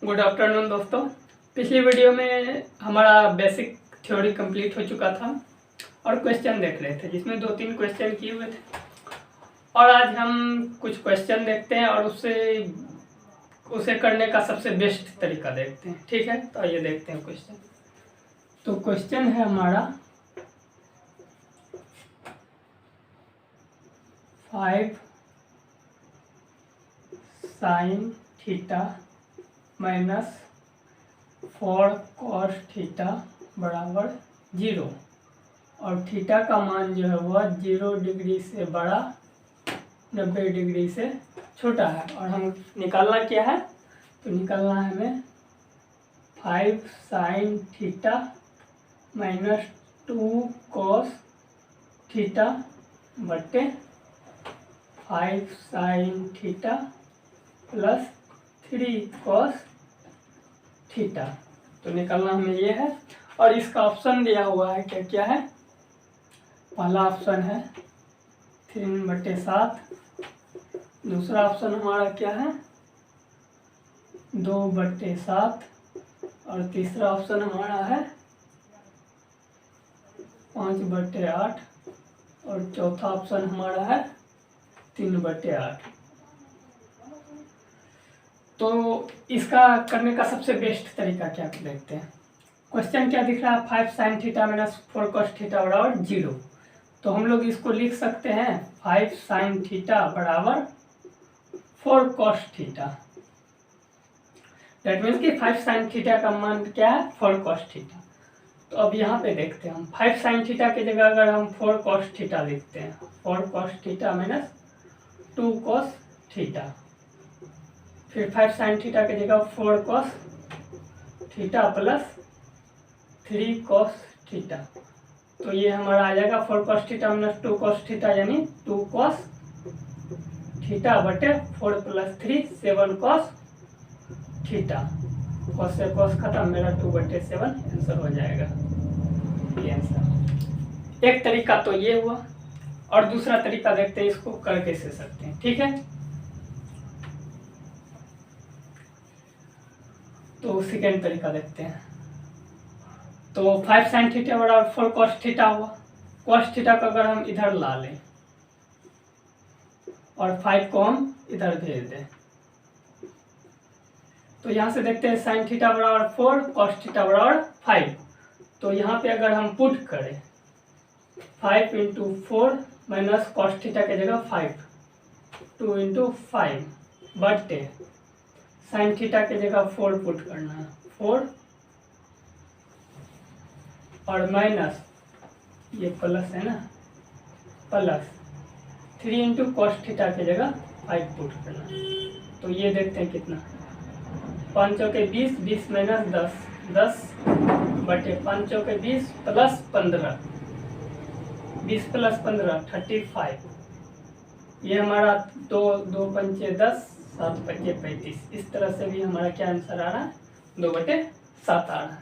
Good afternoon दोस्तों। पिछली video में हमारा बेसिक थ्योरी कंप्लीट हो चुका था और क्वेश्चन देख रहे थे, जिसमें 2-3 क्वेश्चन किए हुए थे। और आज हम कुछ क्वेश्चन देखते हैं और उसे करने का सबसे बेस्ट तरीका देखते हैं। ठीक है, तो आइए देखते हैं क्वेश्चन। तो क्वेश्चन है हमारा 5 sin theta minus 4 cos theta बराबर 0 और थीटा का मान जो है वह 0 डिग्री से बड़ा 90 डिग्री से छोटा है। और हम निकालना क्या है, तो निकालना है हमें 5 sin theta minus 2 cos theta बटे 5 sin theta plus 3 cos theta. तो निकालना हमें ये है और इसका ऑप्शन दिया हुआ है क्या है। पहला ऑप्शन है 3/7, दूसरा ऑप्शन हमारा क्या है 2/7 और तीसरा ऑप्शन हमारा है 5/8 और चौथा ऑप्शन हमारा है 3/8। तो इसका करने का सबसे बेस्ट तरीका क्या देखते हैं। क्वेश्चन क्या दिख रहा है, 5 sin theta minus 4 cos theta बराबर 0। तो हम लोग इसको लिख सकते हैं 5 sin थीटा बराबर 4 cos थीटा। दैट मीन्स कि 5 sin थीटा का मान क्या है 4 cos थीटा। तो अब यहाँ पे देखते हैं हम 5 sin थीटा की जगह अगर हम 4 cos थीटा लिखते हैं, 4 cos theta minus 2 cos theta, फिर 5 sin थीटा की जगह 4 cos theta plus 3 cos theta. तो ये हमारा आ जाएगा 4 cos theta minus 2 cos theta यानी 2 cos थीटा बटे 4 प्लस 3 7 cos थीटा। cos से cos खत्म, मेरा 2/7 आंसर हो जाएगा। ये आंसर। एक तरीका तो ये हुआ और दूसरा तरीका देखते हैं इसको कर कैसे सकते हैं। ठीक है, तो सेकेंड तरीका देखते हैं। तो 5 sin थीटा बराबर 4 cos थीटा हुआ। cos थीटा को अगर हम इधर ला लें और 5 को हम इधर भेज दें, तो यहाँ से देखते हैं sin थीटा बराबर 4 cos थीटा बराबर 5। तो यहाँ पे अगर हम पुट करें 5 × 4 माइनस cos थीटा की जगह 5, 2 × 5 बटे sin थीटा की जगह 4 पुट करना है, 4 और माइनस ये प्लस है ना, प्लस 3 × cos थीटा की जगह 5 पुट करना। तो ये देखते हैं कितना, 5 चौके 20, 20 माइनस 10, 10 बटे 5 चौके 20 प्लस 15, 20 प्लस 15 35। ये हमारा 2 2 पंचे 10, 7 पंचे 35। इस तरह से भी हमारा क्या आंसर आ रहा है 2/7 आ रहा है।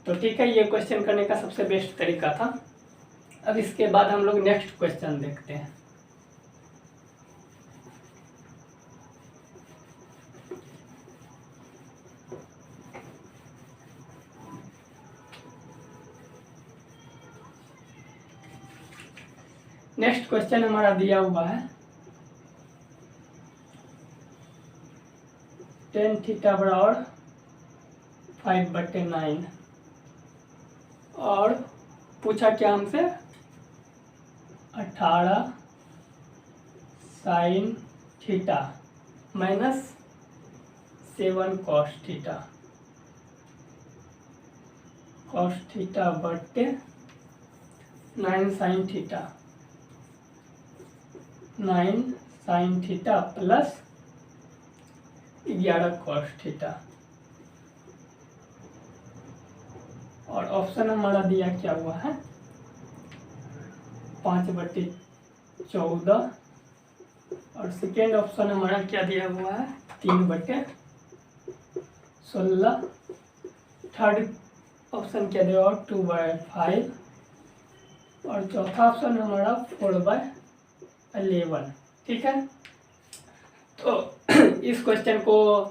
तो ठीक है, ये क्वेश्चन करने का सबसे बेस्ट तरीका था। अब इसके बाद हम लोग नेक्स्ट क्वेश्चन देखते हैं। नेक्स्ट क्वेश्चन हमारा दिया हुआ है 10 थीटा बराबर 5/9 और पूछा क्या हमसे 18 sin theta minus 7 cos theta, cos theta बटे 9 sin theta, 9 sin theta plus 11 cos theta. और ऑप्शन हमारा दिया क्या हुआ है 5/14 और सेकेंड ऑप्शन हमारा क्या दिया हुआ है 3/16। थर्ड ऑप्शन क्या दिया हुआ 2/5 और चौथा ऑप्शन हमारा 4/11। ठीक है, तो इस क्वेश्चन को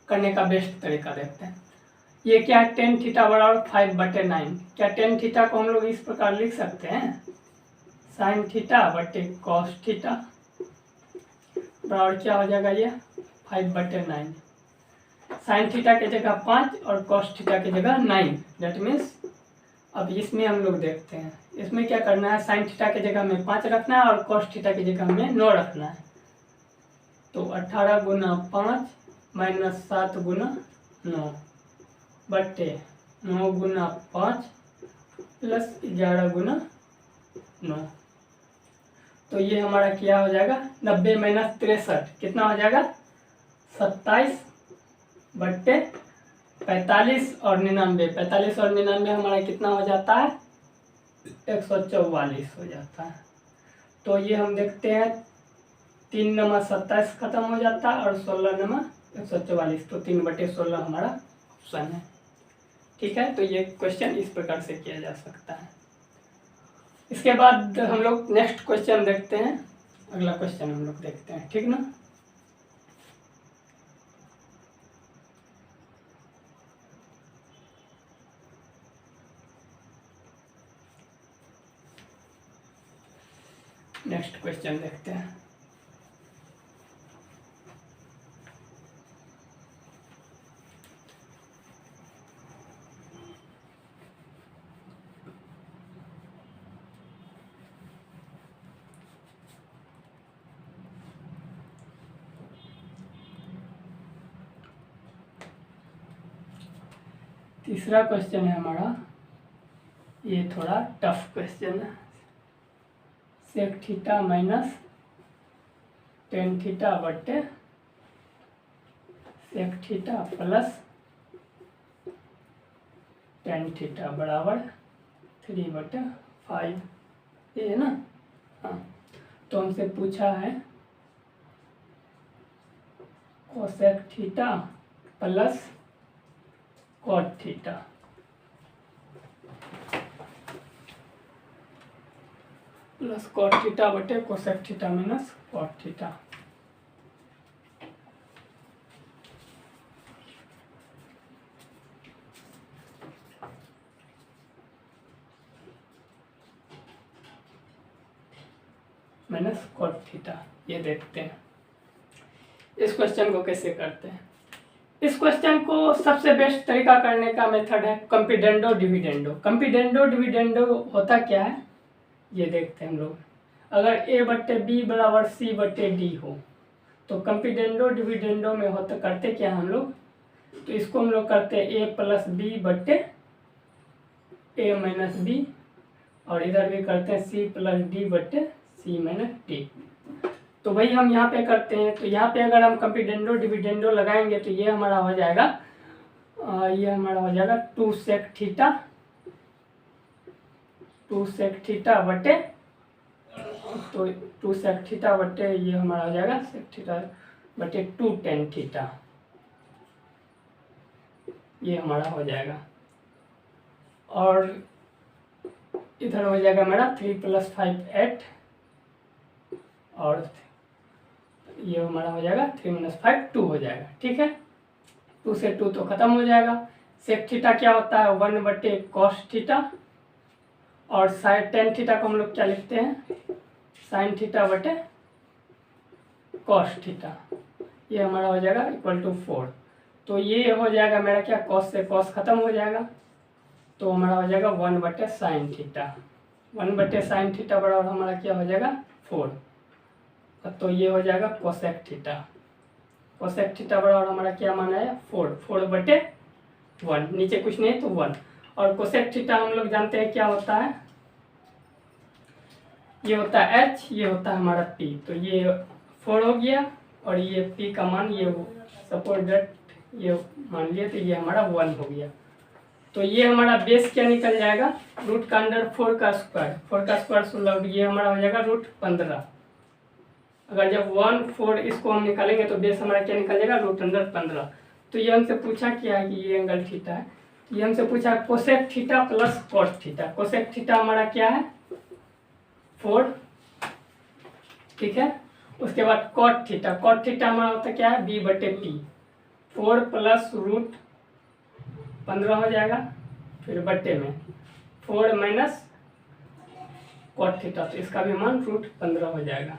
करने का बेस्ट तरीका देखते हैं। ये क्या है, टेन थीटा बराबर 5/9। क्या टेन थीटा को हम लोग इस प्रकार लिख सकते हैं, साइन थीटा बटे कॉस थीटा बराबर क्या हो जाएगा, ये 5/9। साइन थीटा की जगह 5 और कॉस थीटा की जगह 9। दैट मीन्स अब इसमें हम लोग देखते हैं, इसमें क्या करना है, साइन थीटा की जगह में 5 रखना है और कॉस थीटा की जगह में 9 रखना है। तो 18 गुना 5 माइनस 7 गुना 9 बटे 9 गुना 5 प्लस 11 गुना 9। तो ये हमारा क्या हो जाएगा, 90 माइनस 63 कितना हो जाएगा, 27 बट्टे 45 और 99। 45 और 99 हमारा कितना हो जाता है, 144 हो जाता है। तो ये हम देखते हैं 3 नंबर 27 खत्म हो जाता है और 16 नंबर 144। तो 3/16 हमारा ऑप्शन है। ठीक है, तो ये क्वेश्चन इस प्रकार से किया जा सकता है। इसके बाद हम लोग नेक्स्ट क्वेश्चन देखते हैं, अगला क्वेश्चन हम लोग देखते हैं, ठीक ना। नेक्स्ट क्वेश्चन देखते हैं। तीसरा क्वेश्चन है हमारा, ये थोड़ा टफ क्वेश्चन है। Sec theta minus tan theta बटे sec theta plus tan theta बराबर 3/5, ये है ना। हाँ, तो हमसे पूछा है cosec theta plus cot theta plus cot theta बटे cosec theta minus cot theta. Minus cot theta, ये देखते हैं इस क्वेश्चन को कैसे करते हैं। इस क्वेश्चन को सबसे बेस्ट तरीका करने का मेथड है कंपिडेंडो डिविडेंडो। कंपिडेंडो डिविडेंडो होता क्या है, ये देखते हैं हम लोग। अगर A/B बराबर C/D हो तो कंपिडेंडो डिविडेंडो में होता करते क्या हम लोग, तो इसको हम लोग करते हैं A + B बटे A - B और इधर भी करते हैं C + D बटे C - D। तो वही हम यहाँ पे करते हैं। तो यहाँ पे अगर हम कंपिडेंडो डिविडेंडो लगाएंगे तो ये हमारा हो जाएगा, ये हमारा हो जाएगा 2 सेक थीटा बटे, तो 2 सेक थीटा बटे ये हमारा हो जाएगा सेक थीटा बटे 2 टेन थीटा, ये हमारा हो जाएगा। और इधर हो जाएगा हमारा 3 + 5 8 और ये हमारा हो जाएगा 3 - 5 2 हो जाएगा। ठीक है, 2 से 2 तो खत्म हो जाएगा। सेक थीटा क्या होता है, 1/cos थीटा और साइन टेन थीटा को हम लोग क्या लिखते हैं, साइन थीटा बटे कॉस थीटा। ये हमारा हो जाएगा =4। तो ये हो जाएगा मेरा क्या, कॉस से कॉस खत्म हो जाएगा तो हमारा हो जाएगा 1/sin थीटा। 1/sin थीटा बराबर हमारा क्या हो जाएगा 4। तो ये हो जाएगा कोसेक थीटा। कोसेक थीटा बराबर हमारा क्या माना है 4/1, नीचे कुछ नहीं तो 1। और कोसेक थीटा हम लोग जानते हैं क्या होता है, ये होता है h, ये होता है हमारा p। तो ये 4 हो गया और ये p का मान ये सपोज दैट ये मान लिया, तो ये हमारा 1 हो गया। तो ये हमारा बेस क्या निकल जाएगा, रूट का अंडर 4 का स्क्वायर, 4 का स्क्वायर 16, ये हमारा हो जाएगा √15। अगर जब 1 4 इसको हम निकालेंगे तो बेस हमारा क्या निकल जाएगा √15। तो ये हमसे पूछा क्या है कि ये एंगल थीटा है, ये हमसे पूछा cosec theta plus cos theta. Cosec theta हमारा क्या है 4, ठीक है। उसके बाद कॉट थीटा, कॉट थीटा हमारा होता क्या है B/P। 4 प्लस रूट 15 हो जाएगा, फिर बट्टे में 4 माइनस कॉट थीटा, तो इसका भी मान रूट 15 हो जाएगा।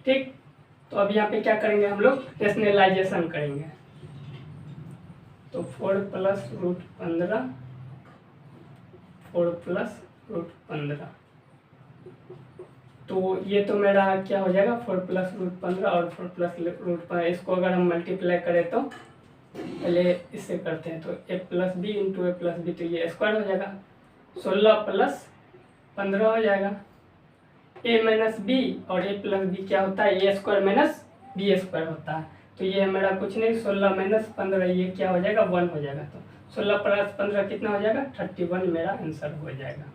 ठीक, तो अब यहाँ पे क्या करेंगे हम लोग, रेशनलाइजेशन करेंगे। तो 4 प्लस रूट 15, 4 प्लस रूट 15, तो ये तो मेरा क्या हो जाएगा 4 प्लस रूट 15 और 4 प्लस रूट 15, इसको अगर हम मल्टीप्लाई करें तो पहले इससे करते हैं, तो A plus B into A plus B, तो ये स्क्वायर हो जाएगा, 16 प्लस 15 हो जाएगा, ए माइनस बी, और ए प्लस बी क्या होता है, A square minus B square होता है, तो ये मेरा कुछ नहीं 16 माइनस 15, ये क्या हो जाएगा 1 हो जाएगा, तो 16 प्लस 15 कितना हो जाएगा 31 मेरा आंसर हो जाएगा।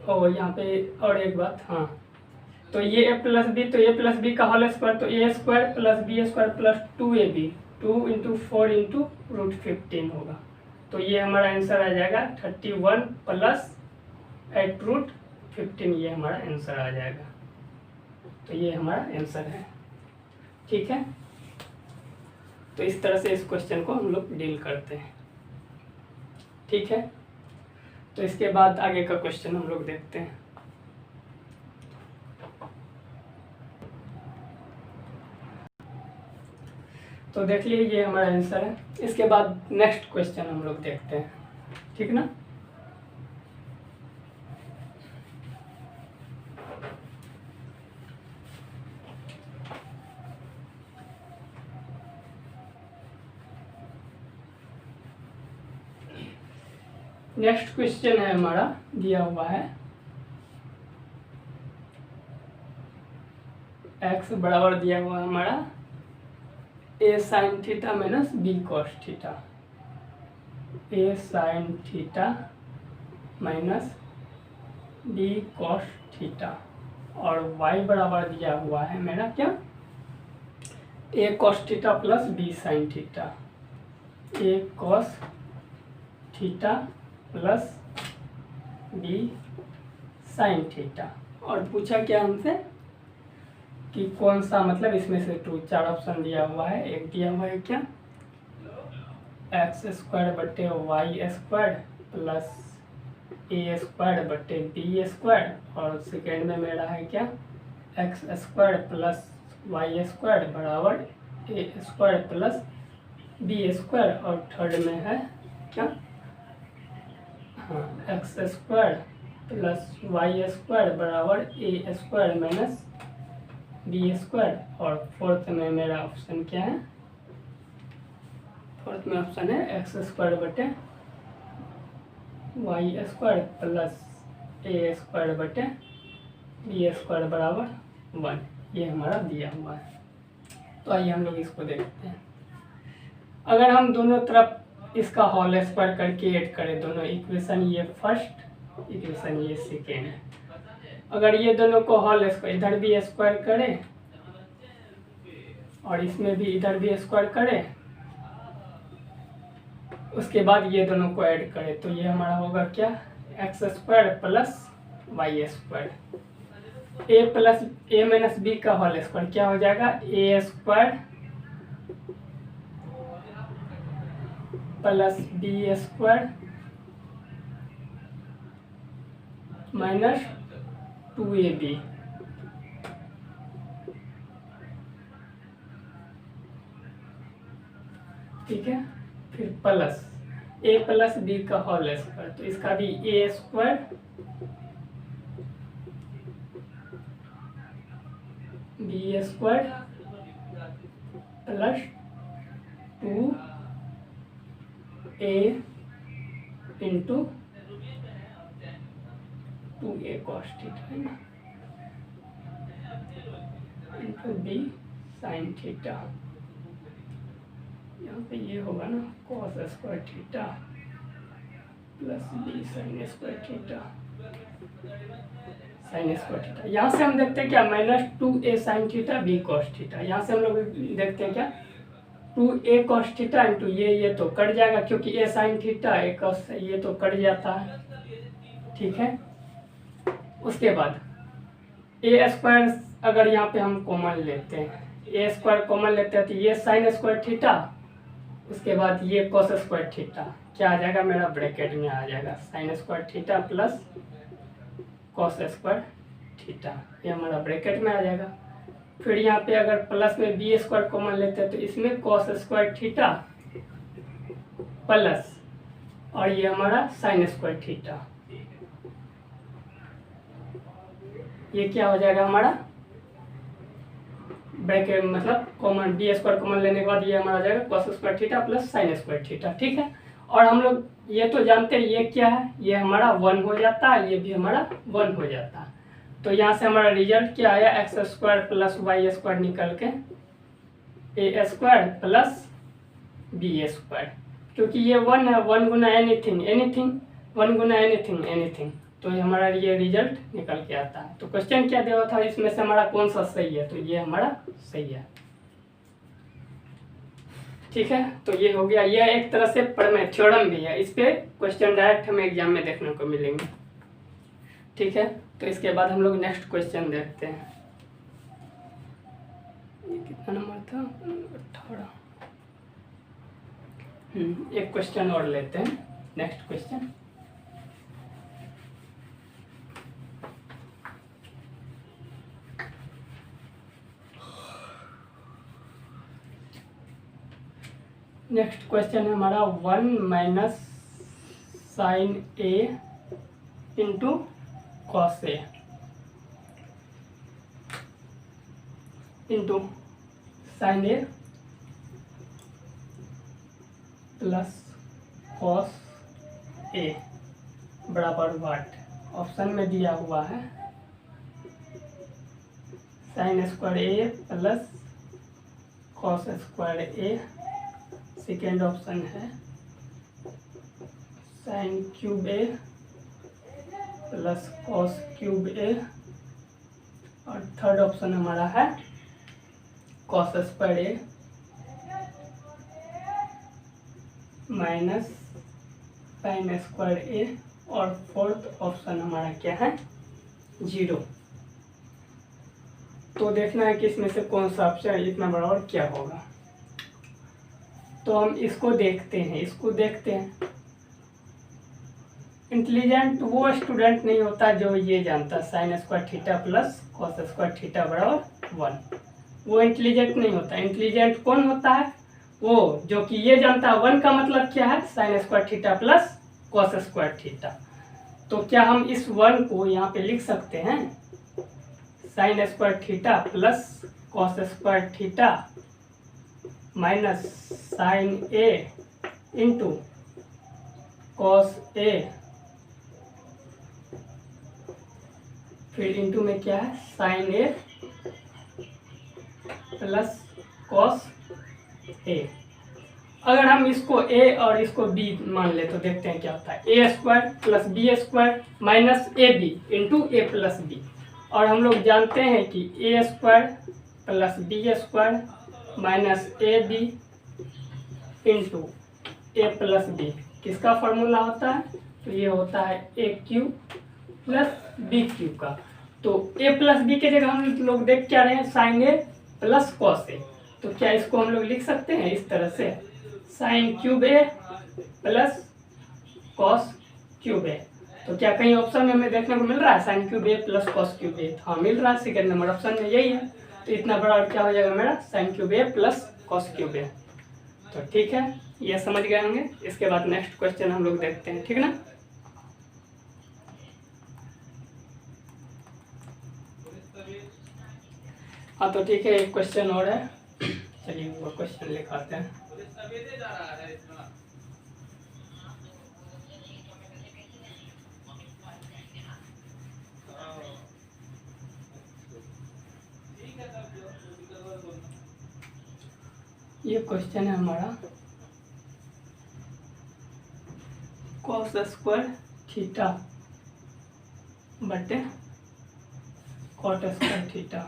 और यहाँ पे और एक बात, हाँ, तो ये ए प्लस बी, तो ए प्लस बी का होल स्क्वायर, तो A square plus B square plus 2ab, 2 into 4 into root 15 होगा, तो ये हमारा आंसर आ जाएगा 31 प्लस 8 रूट 15, ये हमारा आंसर आ जाएगा। तो ये हमारा आंसर है। ठीक है, तो इस तरह से इस क्वेश्चन को हम लोग डील करते हैं। ठीक है, तो इसके बाद आगे का क्वेश्चन हम लोग देखते हैं। तो देख लीजिए ये हमारा आंसर है। इसके बाद नेक्स्ट क्वेश्चन हम लोग देखते हैं। ठीक ना, नेक्स्ट क्वेश्चन है हमारा, दिया हुआ है x बराबर दिया हुआ है हमारा a sine theta minus b cos theta, a sine theta minus b cos theta, और y बराबर दिया हुआ है मेरा क्या a cos theta plus b sine theta, a cos theta plus b sine theta, और पूछा क्या हमसे कि कौन सा, मतलब इसमें से 4 ऑप्शन दिया हुआ है। एक दिया हुआ है क्या एक्स स्क्वायर बटे Y square plus A square बटे बी स्क्वायर, और सेकेंड में मेरा है क्या X square plus Y square बराबर A square plus B square, और थर्ड में है क्या हाँ X square plus Y square बराबर A square minus B square, और फोर्थ में मेरा ऑप्शन क्या है, फोर्थ में ऑप्शन है एक्स स्क्वायर बटे Y square plus A square बटे बी स्क्वायर बराबर 1, ये हमारा दिया हुआ है। तो आइए हम लोग इसको देखते हैं। अगर हम दोनों तरफ इसका होल स्क्वायर करके ऐड करें, दोनों इक्वेशन, ये फर्स्ट इक्वेशन ये सेकेंड है, अगर ये दोनों को होल स्क्वायर इधर भी स्क्वायर करें और इसमें भी इधर भी स्क्वायर करें, उसके बाद ये दोनों को ऐड करें, तो ये हमारा होगा क्या X square plus Y square, A plus A minus B का होल स्क्वायर क्या हो जाएगा A square plus B square minus 2ab, ठीक है, फिर प्लस ए प्लस बी का होल स्क्वायर, तो इसका भी A square B square plus 2a into 2a cos theta है ना, इंटू बी साइन थीटा, यहाँ पे ये होगा ना cos square theta plus B sine square theta, sine square theta. यहाँ से हम देखते हैं क्या minus 2a sine theta B cos theta, यहाँ से हम लोग देखते हैं क्या 2a कॉस थीटा इंटू ये तो कट जाएगा क्योंकि a sine theta A cos, ये तो कट जाता है। ठीक है, उसके बाद ए स्क्वायर अगर यहाँ पे हम कॉमन लेते हैं, ए स्क्वायर कॉमन लेते हैं तो ये साइन स्क्वायर थीटा, उसके बाद ये कॉस स्क्वायर थीटा क्या आ जाएगा मेरा ब्रैकेट में आ जाएगा, sign square theta plus cos square theta, ये हमारा ब्रैकेट में आ जाएगा। फिर यहाँ पे अगर प्लस में बी स्क्वायर कॉमन लेते हैं तो इसमें कॉस स्क्वायर थीटा प्लस और ये हमारा साइन स्क्वायर थीटा, ये क्या हो जाएगा हमारा ब्रैकेट मतलब कॉमन बी स्क्वायर कॉमन लेने के बाद ये हमारा आ जाएगा cos square theta plus sign square theta. ठीक है, और हम लोग ये तो जानते हैं ये क्या है, ये हमारा 1 हो जाता है, ये भी हमारा 1 हो जाता है। तो यहाँ से हमारा रिजल्ट क्या आया, X square plus Y square निकल के A square plus B square, क्योंकि ये 1 है, 1 गुना एनीथिंग एनीथिंग, 1 गुना एनीथिंग एनीथिंग, तो ये हमारा ये रिजल्ट निकल के आता है। तो क्वेश्चन क्या दिया था, इसमें से हमारा कौन सा सही है, तो ये हमारा सही है। ठीक है, तो ये हो गया, ये एक तरह से प्रमेय थ्योरम भी है, इस पे क्वेश्चन डायरेक्ट हमें एग्जाम में देखने को मिलेंगे। ठीक है, तो इसके बाद हम लोग नेक्स्ट क्वेश्चन देखते हैं। ये कितना नंबर था, नंबर 18। एक क्वेश्चन और लेते हैं, नेक्स्ट क्वेश्चन। नेक्स्ट क्वेश्चन है हमारा 1 minus sine A into cos A into sine A plus cos ए बराबर वाट। ऑप्शन में दिया हुआ है sine square A plus cos square A, second option है साइन क्यूब ए प्लस कॉस क्यूब ए, और थर्ड ऑप्शन हमारा है कॉस स्क्वायर ए माइनस साइन स्क्वायर ए, और फोर्थ ऑप्शन हमारा क्या है 0। तो देखना है कि इसमें से कौन सा ऑप्शन इतना बड़ा और क्या होगा। तो हम इसको देखते हैं, इंटेलिजेंट वो स्टूडेंट नहीं होता जो ये जानता sign square theta plus cos square theta बराबर 1, वो इंटेलिजेंट नहीं होता। इंटेलिजेंट कौन होता है, वो जो कि ये जानता है 1 का मतलब क्या है, sign square theta plus cos square theta. तो क्या हम इस 1 को यहाँ पे लिख सकते हैं, sine square theta plus cos square theta minus sine A into cos A, फिर इंटू में क्या है sine A plus cos A. अगर हम इसको ए और इसको बी मान ले तो देखते हैं क्या होता है, A square plus B square minus A B into A plus B, और हम लोग जानते हैं कि A square plus B square minus A B into A plus B किसका फॉर्मूला होता है, तो ये होता है A cube plus B cube का। तो ए प्लस बी के जगह हम लोग देख क्या रहे हैं साइन ए प्लस कॉस ए, तो क्या इसको हम लोग लिख सकते हैं इस तरह से साइन क्यूब ए प्लस कॉस क्यूब ए। तो क्या कहीं ऑप्शन में हमें देखने को मिल रहा है साइन क्यूब ए प्लस कॉस क्यूब ए, हाँ मिल रहा है, सेकेंड नंबर ऑप्शन में यही है। तो इतना बड़ा और क्या हो जाएगा मेरा साइन क्यूब ए प्लस कॉस क्यूब ए। तो ठीक है, ये समझ गए होंगे। इसके बाद नेक्स्ट क्वेश्चन हम लोग देखते हैं, ठीक ना। हाँ तो ठीक है, एक क्वेश्चन और है, चलिए वो क्वेश्चन लिखाते हैं। ये क्वेश्चन है हमारा कॉस स्क्वायर थीटा बटे cot square theta,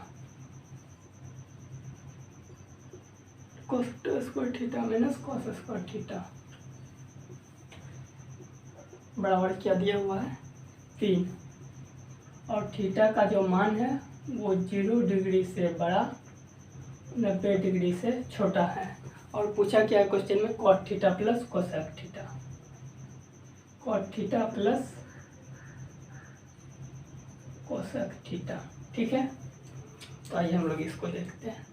cot square theta minus cos square theta बराबर क्या दिया हुआ है 3। और थीटा का जो मान है वो 0 डिग्री से बड़ा 90 डिग्री से छोटा है। और पूछा क्या है क्वेश्चन में, cot theta plus cosec theta, cot theta plus cosec theta. ठीक है, तो आइए हम लोग इसको देखते हैं।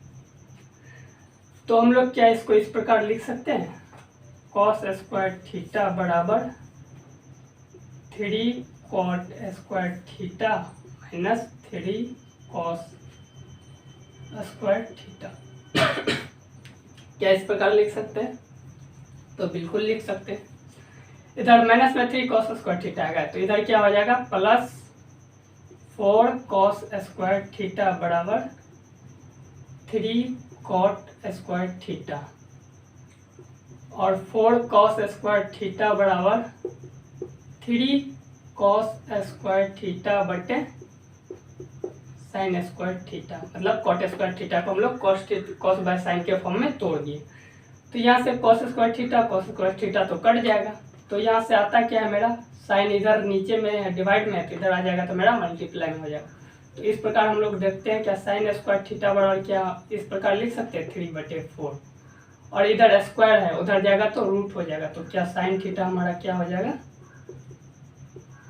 तो हम लोग क्या इसको इस प्रकार लिख सकते हैं, कॉस स्क्वायर थीटा बराबर 3 cot square theta minus 3 cos square theta. क्या इस प्रकार लिख सकते हैं, तो बिल्कुल लिख सकते हैं। इधर माइनस में 3 कॉस स्क्वायर थीटा आएगा, तो इधर क्या हो जाएगा प्लस 4 कॉस स्क्वायर थीटा बराबर 3 कॉट स्क्वायर थीटा, और 4 कॉस स्क्वायर थीटा बराबर 3 कॉस स्क्वायर थीटा बटे साइन स्क्वायर थीटा, मतलब कॉट स्क्वायर थीटा को हम लोग कॉस बाय साइन के फॉर्म में तोड़ दिए। तो यहाँ से कॉस स्क्वायर थीटा तो कट जाएगा, तो यहाँ से आता क्या है मेरा साइन, इधर नीचे में है डिवाइड में है तो इधर आ जाएगा, तो मेरा मल्टीप्लाई में हो जाएगा। तो इस प्रकार हम लोग देखते हैं क्या साइन स्क्वायर थीटा बराबर क्या इस प्रकार लिख सकते हैं 3/4, और इधर स्क्वायर है उधर जाएगा तो रूट हो जाएगा, तो क्या साइन थीटा हमारा क्या हो जाएगा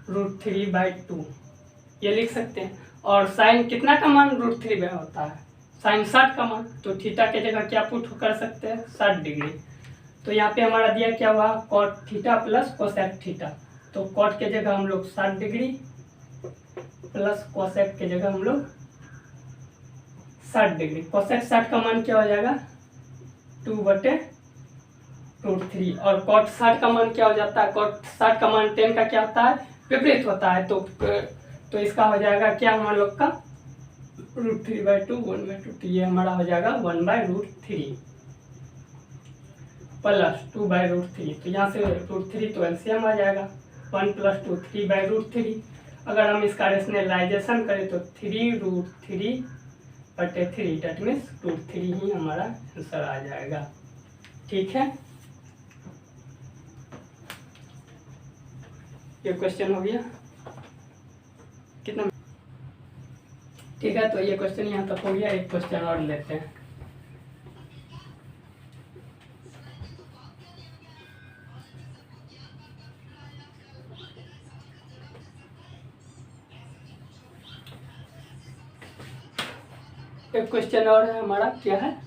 √3/2 ये लिख सकते हैं। और साइन कितना का मान √3 में होता है, साइन 60 का मान, तो थीटा के जगह क्या पुट कर सकते हैं 60 डिग्री। तो यहाँ पे हमारा दिया क्या हुआ cot theta plus cosec theta, तो कॉट के जगह हम लोग 60 डिग्री प्लस कोसेक के जगह हम लोग 60 डिग्री। कोसेक 60 का मान क्या हो जाएगा 2/√3, और कॉट 60 का मान क्या हो जाता है, कॉट 60 का मान 10 का क्या होता है विपरीत होता है, तो इसका हो जाएगा क्या हम लोग का √3/2 1/2, तो ये हमारा हो जाएगा 1/√3 प्लस 2/√3, तो यहाँ से √3 तो एलसीएम आ जाएगा 1 + 2 3/√3। अगर हम इसका रेशनलाइजेशन करें तो 3√3/3 डेट मीन्स √3 ही हमारा आंसर आ जाएगा। ठीक है, ये क्वेश्चन हो गया कितना। ठीक है, तो ये क्वेश्चन यहाँ तक हो गया, एक क्वेश्चन और लेते हैं। एक क्वेश्चन और है हमारा, क्या है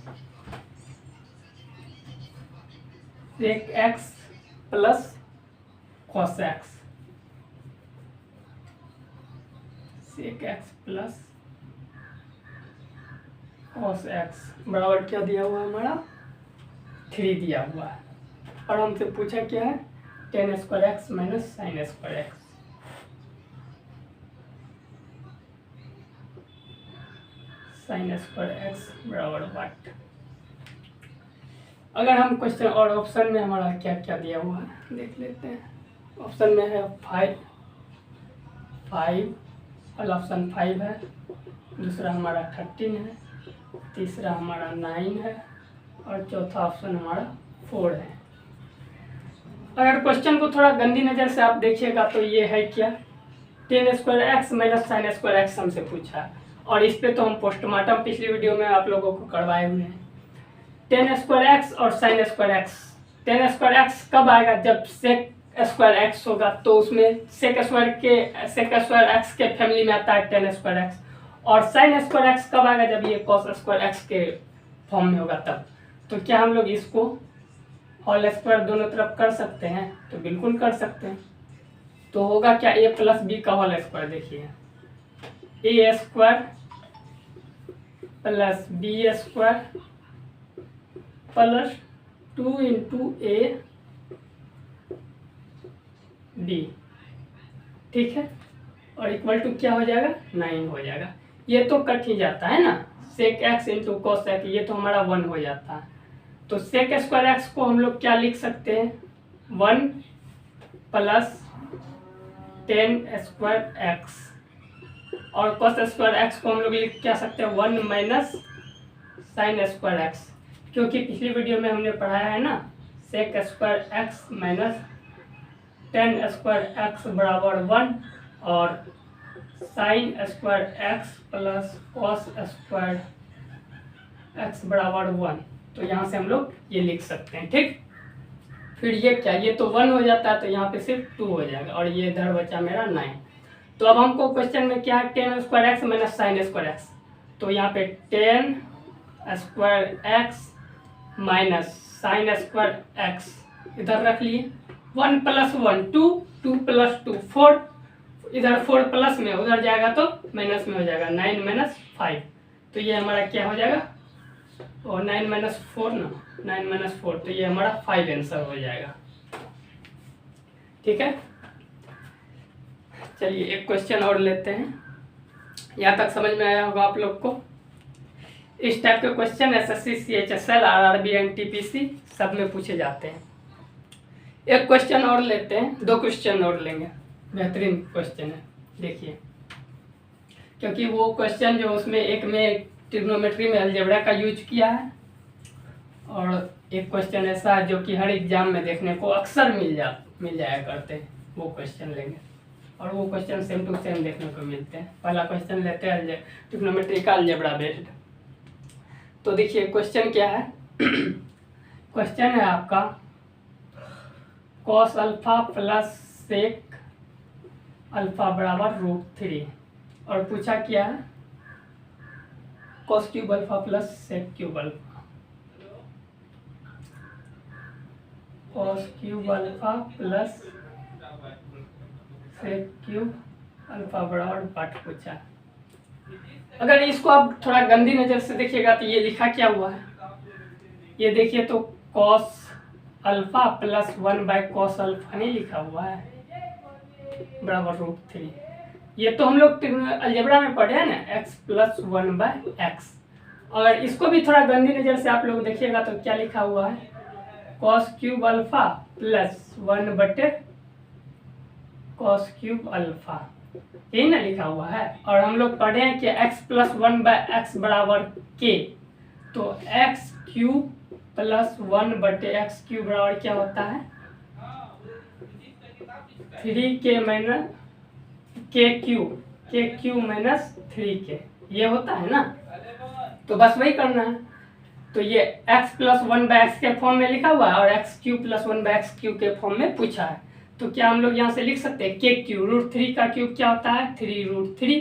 sec x plus cos x, sec x plus cos x बराबर क्या दिया हुआ है हमारा 3 दिया हुआ है, और हमसे पूछा क्या है tan square x minus sine square x। Sine square x बराबर वाट। अगर हम क्वेश्चन और ऑप्शन में हमारा क्या क्या दिया हुआ है देख लेते हैं। ऑप्शन में है 5 वाला ऑप्शन 5 है, दूसरा हमारा 13 है, तीसरा हमारा 9 है, और चौथा ऑप्शन हमारा 4 है। अगर क्वेश्चन को थोड़ा गंदी नज़र से आप देखिएगा तो ये है क्या tan square x minus sine square x हमसे पूछा है, और इस पे तो हम पोस्टमार्टम पिछली वीडियो में आप लोगों को करवाए हुए हैं। tan स्क्वायर x और sine square x, tan square x कब आएगा जब sec स्क्वायर x होगा, तो उसमें sec स्क्वायर x के फैमिली में आता है tan स्क्वायर x, और साइन स्क्वायर x कब आएगा जब ये cos स्क्वायर x के फॉर्म में होगा तब। तो क्या हम लोग इसको होल स्क्वायर दोनों तरफ कर सकते हैं, तो बिल्कुल कर सकते हैं। तो होगा क्या a प्लस बी का होल स्क्वायर, देखिए a square plus B square plus 2 × a b, ठीक है, और इक्वल टू क्या हो जाएगा 9 हो जाएगा। ये तो कट ही जाता है ना, sec x × cos x, ये तो हमारा 1 हो जाता है। तो sec स्क्वायर x को हम लोग क्या लिख सकते हैं 1 प्लस tan स्क्वायर x, और cos स्क्वायर x को हम लोग लिख क्या सकते हैं 1 माइनस साइन स्क्वायर x, क्योंकि पिछली वीडियो में हमने पढ़ाया है ना sec square x minus tan square x बराबर 1, और sine square x plus cos square x बराबर 1। तो यहाँ से हम लोग ये लिख सकते हैं, ठीक। फिर ये क्या, ये तो 1 हो जाता है तो यहाँ पे सिर्फ 2 हो जाएगा और ये इधर बचा मेरा 9। तो अब हमको क्वेश्चन में क्या है, ten square x minus sine square x. तो यहाँ पे ten square x minus sine square x इधर रख लिए, 1 प्लस 1 2, 2 प्लस 2 4, इधर 4 प्लस में उधर जाएगा तो माइनस में हो जाएगा, 9 माइनस 5। तो ये हमारा क्या हो जाएगा, और 9 माइनस 4 ना, 9 माइनस 4, तो ये हमारा 5 आंसर हो जाएगा, ठीक है। चलिए एक क्वेश्चन और लेते हैं, यहाँ तक समझ में आया होगा आप लोग को। इस टाइप के question SSC, CHSL, RRB, NTPC सब में पूछे जाते हैं। एक क्वेश्चन और लेते हैं, 2 क्वेश्चन और लेंगे, बेहतरीन क्वेश्चन है, देखिए। क्योंकि वो क्वेश्चन जो उसमें एक में ट्रिग्नोमेट्री में अलजेब्रा का यूज किया है, और एक क्वेश्चन ऐसा है जो कि हर एग्जाम में देखने को अक्सर मिल जाया करते हैं, वो क्वेश्चन लेंगे। और वो क्वेश्चन सेम टू सेम देखने को मिलते हैं। पहला क्वेश्चन लेते हैं ट्रिग्नोमेट्री का अलजेब्रा बेस्ड। तो देखिए क्वेश्चन क्या है क्वेश्चन है आपका cos alpha plus sec alpha बराबर √3, और पूछा क्या है cos cube alpha plus sec cube alpha, cos cube alpha plus sec cube alpha बराबर पाठ पूछा। अगर इसको आप थोड़ा गंदी नज़र से देखिएगा तो ये लिखा क्या हुआ है, ये देखिए तो cos alpha plus 1 by cos alpha नहीं लिखा हुआ है बराबर √3। ये तो हम लोग अलजेब्रा में पढ़े हैं ना, x प्लस 1 बाय एक्स। अगर इसको भी थोड़ा गंदी नज़र से आप लोग देखिएगा तो क्या लिखा हुआ है, कॉस क्यूब अल्फा प्लस 1 बटे कॉस क्यूब अल्फा, यही ना लिखा हुआ है। और हम लोग पढ़े हैं कि x प्लस 1 बाय एक्स बराबर k, तो x क्यूब प्लस 1 बटे एक्स क्यूब बराबर क्या होता है 3k minus k cube minus 3k, ये होता है ना। तो बस वही करना है। तो ये x प्लस 1 बाय एक्स के फॉर्म में लिखा हुआ है और x cube plus 1 by X cube के फॉर्म में पूछा है। तो क्या हम लोग यहाँ से लिख सकते हैं k क्यूब, √3 का क्यूब क्या होता है 3√3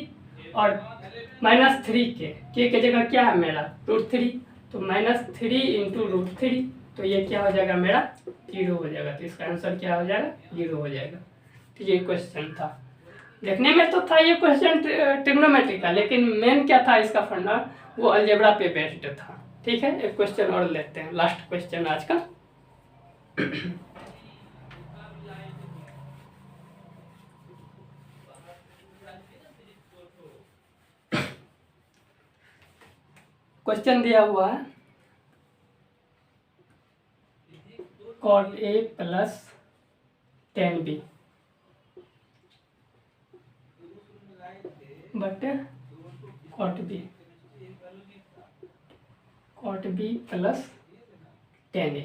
और माइनस 3k, k के जगह क्या है मेरा √3, तो माइनस 3 इंटू √3, तो ये क्या हो जाएगा मेरा 0 हो जाएगा। तो इसका आंसर क्या हो जाएगा 0 हो जाएगा। तो ये क्वेश्चन था, देखने में तो था ये क्वेश्चन ट्रिग्नोमेट्री का, लेकिन मेन क्या था इसका फंडा, वो अलजेब्रा पे बेस्ड था, ठीक है। एक क्वेश्चन और लेते हैं, लास्ट क्वेश्चन आज का। क्वेश्चन दिया हुआ है cot A प्लस 10b बटे cot B प्लस 10a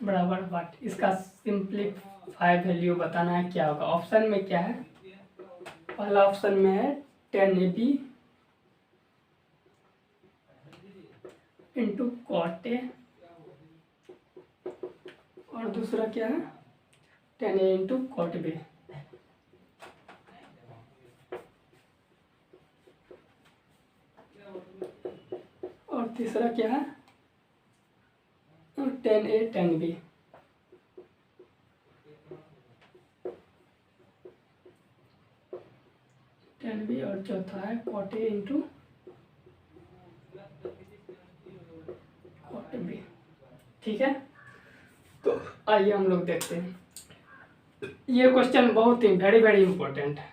बराबर वाट। इसका सिंप्लीफाई वैल्यू बताना है, क्या होगा। ऑप्शन में क्या है, पहला ऑप्शन में है 10ab इंटू कॉट ए, और दूसरा क्या है 10a इंटू कॉट बी, और तीसरा क्या है 10a 10b। और चौथा है cot A into cot B, ठीक है। तो आइए हम लोग देखते हैं। ये क्वेश्चन बहुत ही वेरी इंपॉर्टेंट है,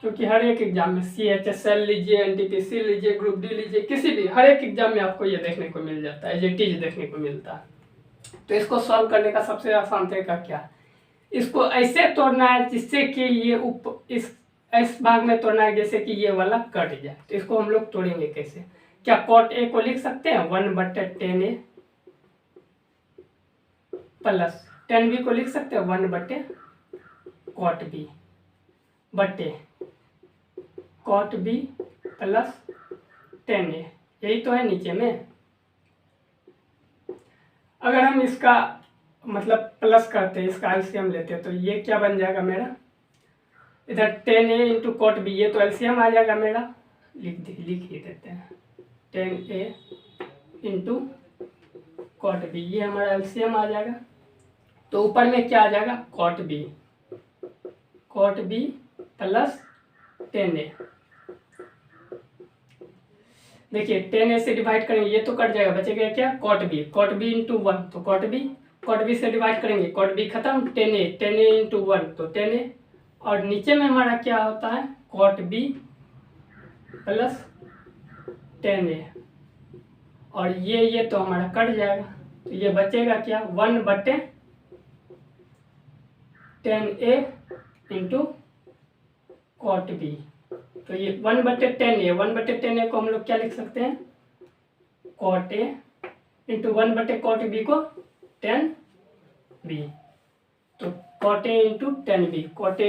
क्योंकि हर एक एग्जाम में CHSL लीजिए, NTPC लीजिए, ग्रुप डी लीजिए, किसी भी हर एक एग्जाम में आपको ये देखने को मिल जाता है, ये चीज देखने को मिलता है। तो इसको सॉल्व करने का सबसे आसान तरीका क्या है, इसको ऐसे तोड़ना है जिससे कि ये इस भाग में तोड़ना है जैसे कि ये वाला कट जाए। तो इसको हम लोग तोड़ेंगे कैसे, क्या कॉट ए को लिख सकते हैं 1 बटे 10a प्लस 10b को लिख सकते हैं 1 बटे कॉट बी बटे कॉट बी प्लस 10a, यही तो है नीचे में। अगर हम इसका मतलब प्लस करते हैं, इसका एलसीएम लेते हैं, तो ये क्या बन जाएगा मेरा, इधर 10a इंटू कॉट बी, ये तो एलसीएम आ जाएगा मेरा, लिख ही देते हैं 10a इंटू कॉट बी, ये हमारा एलसीएम आ जाएगा। तो ऊपर में क्या आ जाएगा, कॉट बी प्लस 10a। देखिए 10a से डिवाइड करेंगे, ये तो कट जाएगा, बचेगा क्या, कॉट बी इंटू 1, तो कॉट बी से डिवाइड करेंगे, कॉट बी खत्म, 10a इंटू 1 तो 10a, और नीचे में हमारा क्या होता है, कॉट बी प्लस 10a, और ये तो हमारा कट जाएगा, तो ये बचेगा क्या, 1 बटे 10a इंटू कॉट बी। तो ये 1 बटे 10a को हम लोग क्या लिख सकते हैं, कॉट a इंटू 1 बटे कॉट बी को 10b, तो cot a into 10b, cot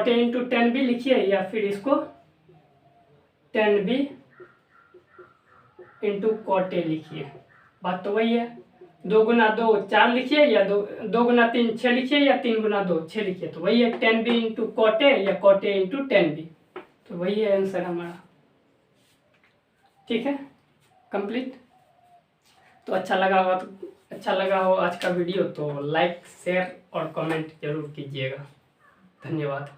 a into 10b लिखिए, या फिर इसको 10b इंटू कॉट a लिखिए, बात तो वही है। 2 गुना 2 4 लिखिए, या 2 गुना 3 6 लिखिए, या 3 गुना 2 6 लिखिए, तो वही है 10b इंटू कॉट a या कॉट a इंटू 10b, तो वही है आंसर हमारा। ठीक है, कंप्लीट। तो अच्छा लगा हो आज का वीडियो, तो लाइक शेयर और कमेंट जरूर कीजिएगा। धन्यवाद।